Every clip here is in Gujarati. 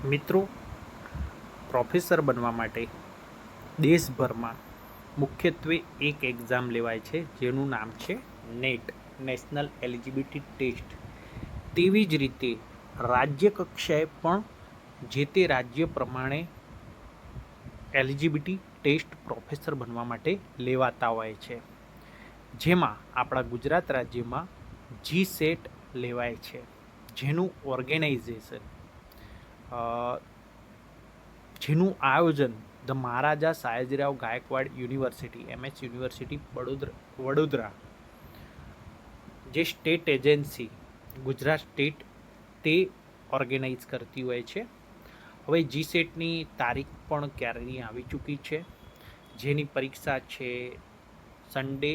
મિત્રો, પ્રોફેસર બનવા માટે દેશભરમાં મુખ્યત્વે એક એક્ઝામ લેવાય છે જેનું નામ છે નેટ, નેશનલ એલિજિબિલિટી ટેસ્ટ. તેવી જ રીતે રાજ્ય કક્ષાએ પણ જે તે રાજ્ય પ્રમાણે એલિજિબિલિટી ટેસ્ટ પ્રોફેસર બનવા માટે લેવાતા હોય છે, જેમાં આપણા ગુજરાત રાજ્યમાં GSET લેવાય છે, જેનું ઓર્ગેનાઇઝેશન જેનું આયોજન the Maharaja Sayajirao Gaekwad university MS university Vadodara, જે સ્ટેટ એજન્સી ગુજરાત સ્ટેટ તે ઓર્ગેનાઇઝ કરતી હોય છે. હવે GSETની તારીખ પણ ક્યારેની આવી ચૂકી છે, જેની પરીક્ષા છે સન્ડે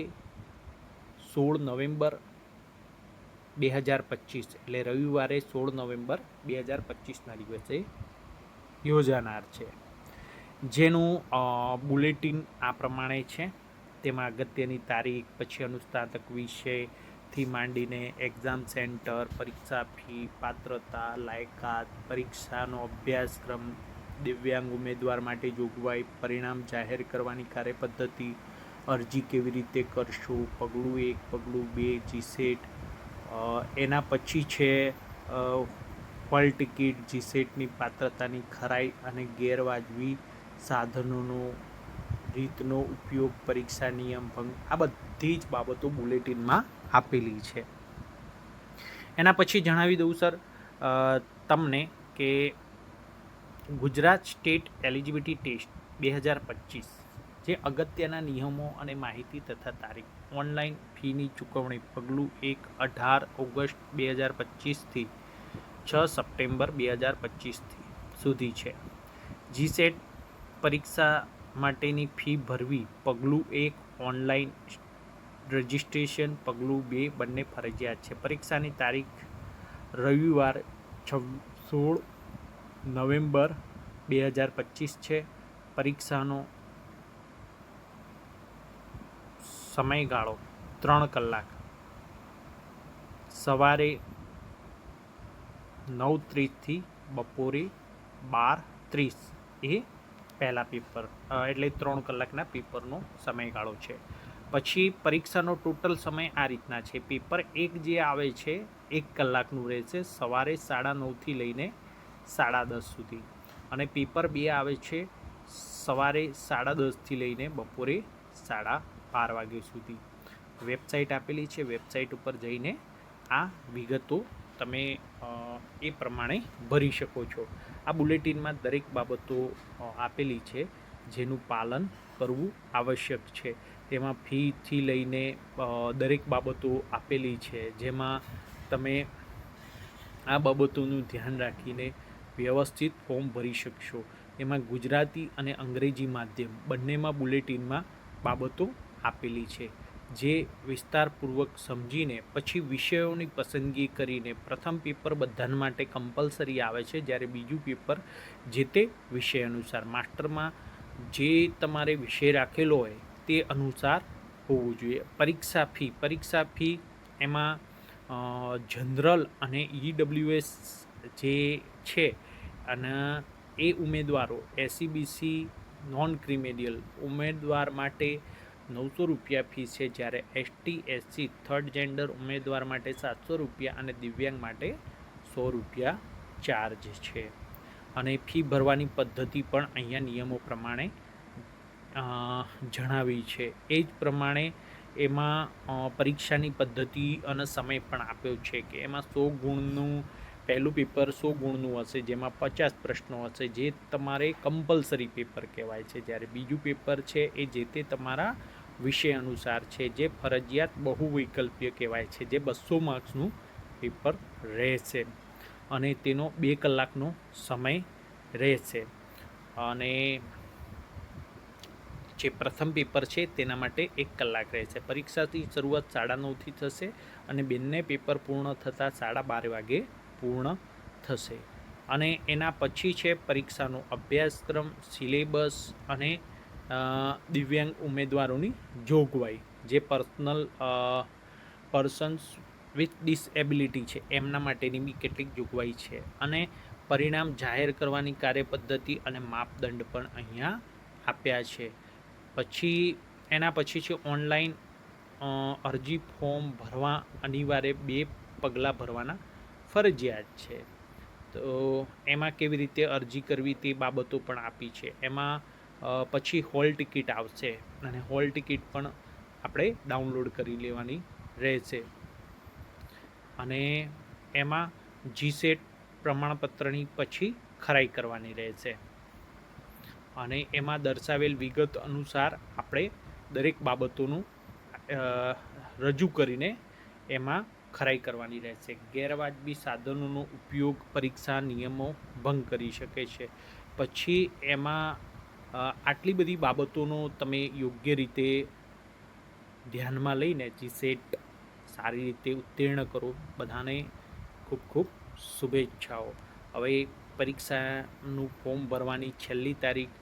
16 નવેમ્બર 2025, એટલે રવિવારે 16 નવેમ્બર 2025ના દિવસે યોજાનાર છે. જેનું બુલેટિન આ પ્રમાણે છે. તેમાં અગત્યની તારીખ, પછી અનુસ્નાતક વિષયથી માંડીને એક્ઝામ સેન્ટર, પરીક્ષા ફી, પાત્રતા, લાયકાત, પરીક્ષાનો અભ્યાસક્રમ, દિવ્યાંગ ઉમેદવાર માટે જોગવાઈ, પરિણામ જાહેર કરવાની કાર્યપદ્ધતિ, અરજી કેવી રીતે કરશું, પગલું 1, પગલું 2 GSET. એના પછી છે હોલ ટિકિટ, GSETની પાત્રતાની ખરાઈ અને ગેરવાજબી સાધનોનો રીતનો ઉપયોગ, પરીક્ષા નિયમ ભંગ, આ બધી જ બાબતો બુલેટિનમાં આપેલી છે. એના પછી જણાવી દઉં સર તમને કે ગુજરાત સ્ટેટ એલિજિબિલિટી ટેસ્ટ 2025, જે અગત્યના નિયમો અને માહિતી તથા તારીખ, ઓનલાઈન ફીની ચૂકવણી પગલું 1 18 ઓગસ્ટ 2025થી 6 સપ્ટેમ્બર 2025 સુધી છે. GSET પરીક્ષા માટેની ફી ભરવી પગલું 1 ઓનલાઈન રજિસ્ટ્રેશન, પગલું 2 બંને ફરજિયાત છે. પરીક્ષાની તારીખ રવિવાર 16 નવેમ્બર 2025 છે. પરીક્ષાનો સમયગાળો 3 કલાક, સવારે 9:30થી બપોરે 12:30 એ પહેલા પેપર, એટલે 3 કલાકના પેપરનો સમયગાળો છે. પછી પરીક્ષાનો ટોટલ સમય આ રીતના છે. પેપર 1 જે આવે છે 1 કલાકનું રહેશે, સવારે 9:30થી લઈને 10:30 સુધી, અને પેપર 2 આવે છે સવારે 10:30થી લઈને બપોરે 12:30 વાગ્યા સુધી. વેબસાઇટ આપેલી છે, વેબસાઇટ ઉપર જઈને આ વિગતો તમે એ પ્રમાણે ભરી શકો છો. આ બુલેટિનમાં દરેક બાબતો આપેલી છે જેનું પાલન કરવું આવશ્યક છે. તેમાં ફીથી લઈને દરેક બાબતો આપેલી છે, જેમાં તમે આ બાબતોનું ધ્યાન રાખીને વ્યવસ્થિત ફોર્મ ભરી શકશો. એમાં ગુજરાતી અને અંગ્રેજી માધ્યમ બંનેમાં બુલેટિનમાં બાબતો આપેલી છે, જે વિસ્તારપૂર્વક સમજીને પછી વિષયોની પસંદગી કરીને પ્રથમ પેપર બધા માટે કમ્પલસરી આવે છે, જ્યારે બીજું પેપર જે તે વિષય અનુસાર માસ્ટરમાં જે તમારે વિષય રાખેલો હોય તે અનુસાર હોવું જોઈએ. પરીક્ષા ફી એમાં જનરલ અને EWS જે છે, અને એ ઉમેદવારો SEBC નોન ક્રિમિનલ ઉમેદવાર માટે 900 રૂપિયા ફી છે, જ્યારે ST SC થર્ડ જેન્ડર ઉમેદવાર માટે 700 રૂપિયા અને દિવ્યાંગ માટે 100 રૂપિયા ચાર્જ છે. અને ફી ભરવાની પદ્ધતિ પણ અહીંયા નિયમો પ્રમાણે જણાવી છે. એ જ પ્રમાણે એમાં પરીક્ષાની પદ્ધતિ અને સમય પણ આપ્યો છે કે એમાં 100 ગુણનું પહેલું પેપર 100 ગુણનું હશે, જેમાં 50 પ્રશ્નો હશે, જે તમારે કમ્પલસરી પેપર કહેવાય છે. જ્યારે બીજું પેપર છે એ જે તે તમારા વિષય અનુસાર છે, જે ફરજિયાત બહુવિકલ્પીય કહેવાય છે, જે 200 માર્ક્સનું પેપર રહેશે અને તેનો 2 કલાકનો સમય રહેશે. અને જે પ્રથમ પેપર છે તેના માટે 1 કલાક રહેશે. પરીક્ષાથી શરૂઆત 9:30થી થશે અને બંને પેપર પૂર્ણ થતાં 12:30 વાગે પૂર્ણ થશે. અને એના પછી છે પરીક્ષાનો અભ્યાસક્રમ, સિલેબસ અને દિવ્યાંગ ઉમેદવારોની જોગવાઈ, જે પર્સન્સ વિથ ડિસએબિલિટી છે એમના માટેની બી કેટલીક જોગવાઈ છે. અને પરિણામ જાહેર કરવાની કાર્યપદ્ધતિ અને માપદંડ પણ અહીંયા આપ્યા છે. પછી એના પછી છે ઓનલાઈન અરજી ફોર્મ ભરવા અનિવાર્ય 2 પગલાં ભરવાના ફરજિયાત છે. તો એમાં કેવી રીતે અરજી કરવી તે બાબતો પણ આપી છે. એમાં પછી હોલ ટિકિટ આવશે અને હોલ ટિકિટ પણ આપણે ડાઉનલોડ કરી લેવાની રહેશે. અને એમાં જીસેટ પ્રમાણપત્રની પછી ખરાઈ કરવાની રહેશે. અને એમાં દર્શાવેલ વિગત અનુસાર આપણે દરેક બાબતોનું રજૂ કરીને એમાં ખરાઈ કરવાની રહેશે. ગેરવાજબી સાધનોનો ઉપયોગ પરીક્ષા નિયમો ભંગ કરી શકે છે. પછી એમાં આટલી બધી બાબતોનો તમે યોગ્ય રીતે ધ્યાનમાં લઈને જીસેટ સારી રીતે ઉત્તીર્ણ કરો. બધાને ખૂબ ખૂબ શુભેચ્છાઓ. હવે પરીક્ષાનું ફોર્મ ભરવાની છેલ્લી તારીખ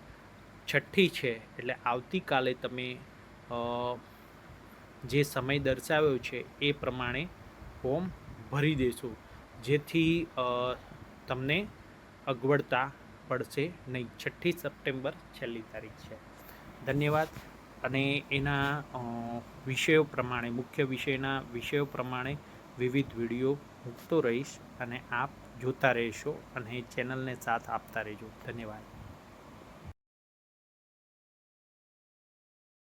6 છે, એટલે આવતીકાલે તમે જે સમય દર્શાવ્યો છે એ પ્રમાણે ફોર્મ ભરી દેશો, જેથી તમને અગવડતા પડશે નહીં. 6 સપ્ટેમ્બર છેલ્લી તારીખ છે. ધન્યવાદ. અને એના વિષયો પ્રમાણે, મુખ્ય વિષયના વિષયો પ્રમાણે વિવિધ વિડીયો મૂકતો રહીશ અને આપ જોતા રહેશો અને ચેનલને સાથ આપતા રહેજો. ધન્યવાદ.